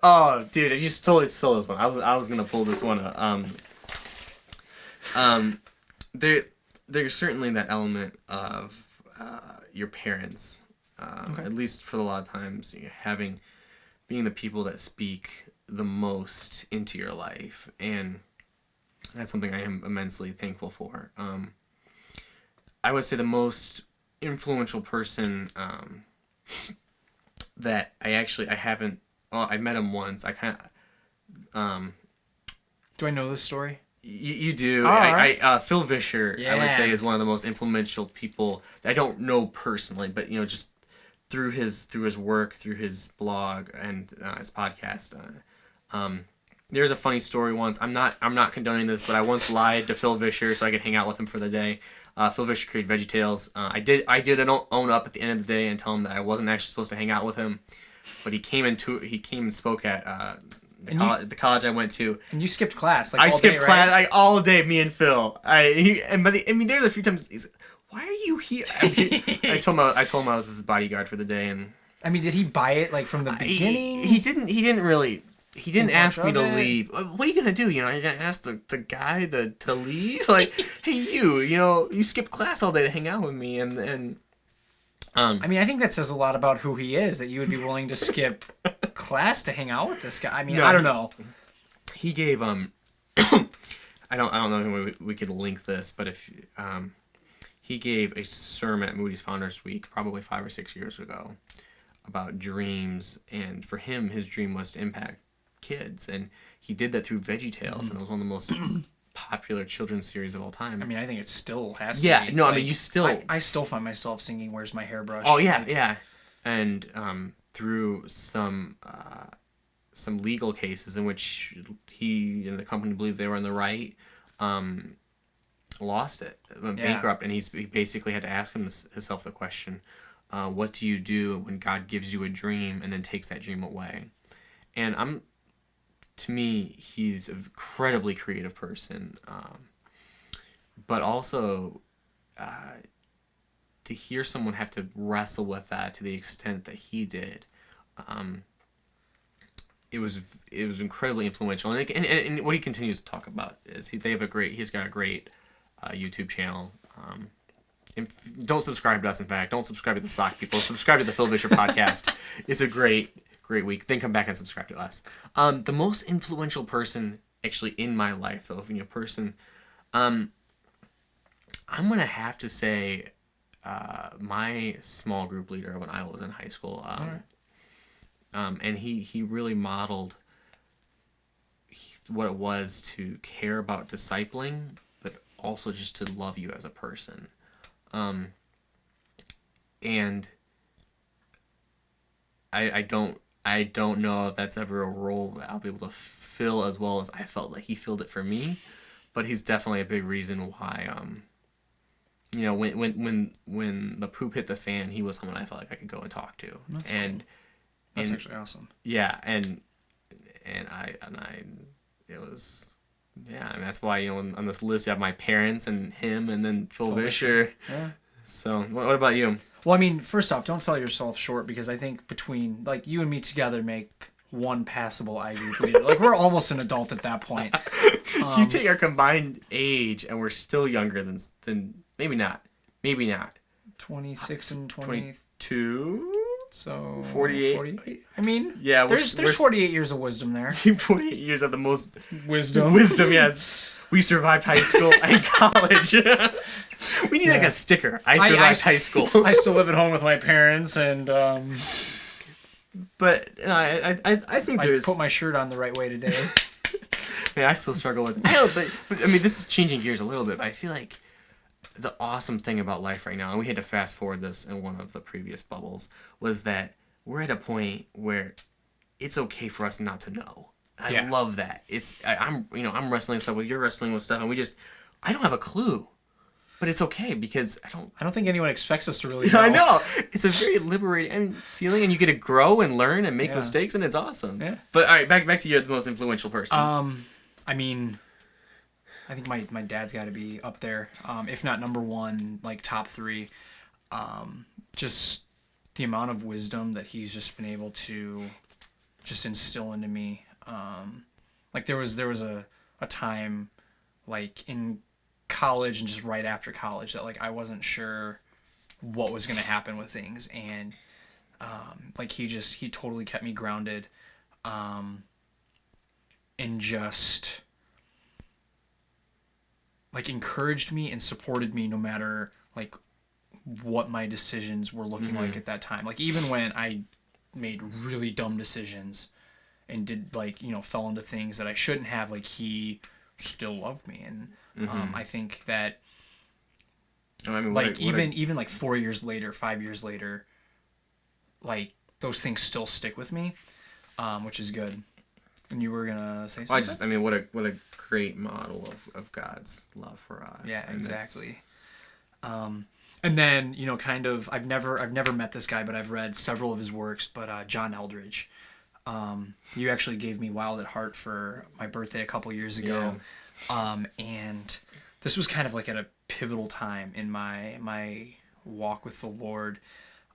Oh, dude, you just totally stole this one. I was gonna pull this one. There's certainly that element of your parents, Okay. at least for a lot of times, being the people that speak the most into your life, and that's something I am immensely thankful for. I would say the most influential person that I haven't. Well, I met him once. I kind of. Do I know this story? You do. Oh, alright. Phil Vischer, I would Yeah. say, is one of the most influential people that I don't know personally, but just through his work, through his blog and his podcast. There's a funny story once. I'm not condoning this, but I once lied to Phil Vischer so I could hang out with him for the day. Phil Vischer created VeggieTales. I did own up at the end of the day and tell him that I wasn't actually supposed to hang out with him, but he came and spoke at the college I went to. And you skipped class, like I all skipped day, class right? all day. Me and Phil. There's a few times he's like, "Why are you here?" I told him I was his bodyguard for the day, and I mean, did he buy it like from the beginning? he didn't really. He didn't ask me to of it? leave. What are you gonna do? You're gonna ask the guy to leave? Like, hey, you skipped class all day to hang out with me, and I mean, I think that says a lot about who he is, that you would be willing to skip class to hang out with this guy. I mean, No, I don't know. he gave I don't know if we could link this, but if he gave a sermon at Moody's Founders Week probably 5 or 6 years ago about dreams, and for him, his dream was to impact kids, and he did that through VeggieTales, and it was one of the most popular children's series of all time. I mean, I think it still has to Yeah, be. no, I Like, mean, you still... I still find myself singing "Where's My Hairbrush." Oh, yeah, Like, yeah. And through some legal cases in which he and the company believed they were in the right, lost it, went bankrupt, and he basically had to ask himself the question, what do you do when God gives you a dream and then takes that dream away? And to me, he's an incredibly creative person, but also to hear someone have to wrestle with that to the extent that he did, it was incredibly influential. And what he continues to talk about is he's got a great YouTube channel. And don't subscribe to us. In fact, don't subscribe to the Sock People. Subscribe to the Phil Vischer podcast. It's a great week. Then come back and subscribe to us. The most influential person actually in my life, though, I'm gonna have to say my small group leader when I was in high school. And he really modeled what it was to care about discipling, but also just to love you as a person. And I don't know if that's ever a role that I'll be able to fill as well as I felt like he filled it for me, but he's definitely a big reason why when the poop hit the fan, he was someone I felt like I could go and talk to. That's and cool. That's and, actually awesome. Yeah, and it was. Yeah, I mean, that's why, on this list you have my parents and him and then Phil Vischer. Yeah. So, what about you? Well, I mean, first off, don't sell yourself short, because I think between, like, you and me together make one passable I-group leader. Like, we're almost an adult at that point. You take our combined age and we're still younger than maybe not. 26 and 20. 22? So 48. I mean, Yeah, there's 48 years of wisdom there. 48 years of the most Wisdom, yes. We survived high school and college. We need like a sticker. I survived high school. I still live at home with my parents, and but I think I there's... put my shirt on the right way today. Man, I still struggle with it. No, but I mean, this is changing gears a little bit, but I feel like the awesome thing about life right now, and we had to fast forward this in one of the previous bubbles, was that we're at a point where it's okay for us not to know. I love that. I'm wrestling stuff with, you're wrestling with stuff, and I don't have a clue, but it's okay because I don't think anyone expects us to really know. I know. It's a very liberating feeling, and you get to grow and learn and make mistakes, and it's awesome. Yeah. But all right, back to your most influential person. I mean, I think my dad's got to be up there, if not number one, like top three. Just the amount of wisdom that he's just been able to just instill into me. Like there was a time like in college and just right after college that like I wasn't sure what was going to happen with things, and like he totally kept me grounded, and just like encouraged me and supported me no matter like what my decisions were looking like at that time. Like even when I made really dumb decisions and did like, you know, fell into things that I shouldn't have, like he still loved me. And I think that like even like 4 years later, 5 years later, like those things still stick with me, which is good. And you were gonna say something? What a great model of God's love for us. Yeah, exactly. And then, you know, kind of, I've never met this guy, but I've read several of his works. But John Eldridge, you actually gave me Wild at Heart for my birthday a couple years ago, and this was kind of like at a pivotal time in my walk with the Lord.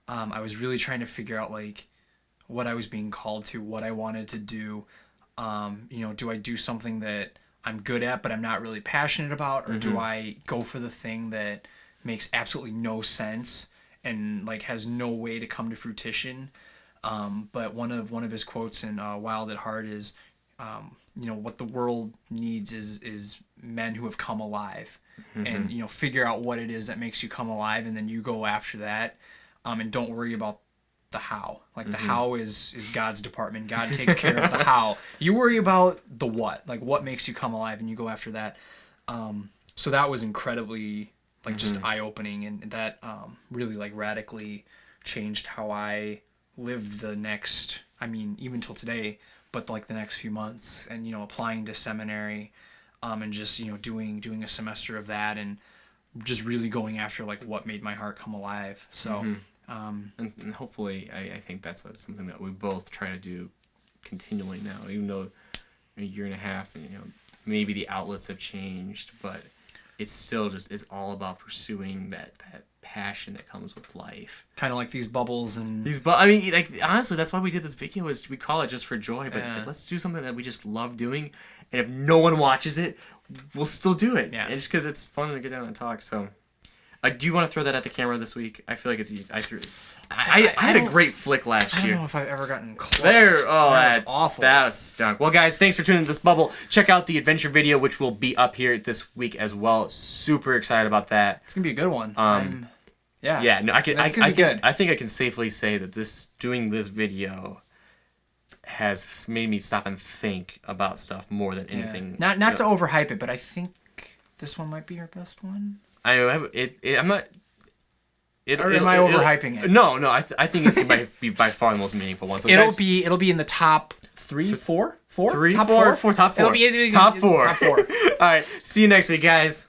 I was really trying to figure out like what I was being called to, what I wanted to do. You know, do I do something that I'm good at but I'm not really passionate about, or do I go for the thing that makes absolutely no sense and like has no way to come to fruition? But one of his quotes in Wild at Heart is, you know, what the world needs is men who have come alive, and you know, figure out what it is that makes you come alive, and then you go after that, and don't worry about the how. Like the how is God's department. God takes care of the how. You worry about the what, like what makes you come alive, and you go after that. So that was incredibly like just eye-opening, and that really like radically changed how I lived the next, I mean, even till today, but like the next few months, and you know, applying to seminary, and just, you know, doing a semester of that, and just really going after like what made my heart come alive. So and hopefully I think that's something that we both try to do continually now, even though a year and a half, and you know, maybe the outlets have changed, but it's still just, it's all about pursuing that passion that comes with life. Kind of like these bubbles and I mean, like honestly, that's why we did this video, is we call it just for joy, but let's do something that we just love doing, and if no one watches it, we'll still do it. Yeah, and just because it's fun to get down and talk. So do you want to throw that at the camera this week? I feel like I had a great flick last year. I don't know if I've ever gotten close. That's awful. That was stunk. Well, guys, thanks for tuning to this bubble. Check out the adventure video, which will be up here this week as well. Super excited about that. It's gonna be a good one. Yeah. No, I think I can safely say that doing this video has made me stop and think about stuff more than anything. Not to overhype it, but I think this one might be your best one. I'm not. Am I overhyping it? No. I think it's going to be by far the most meaningful one. So it'll be in the top 3, 4, 4, top top 4, 4, top 4. It'll be top 4. All right. See you next week, guys.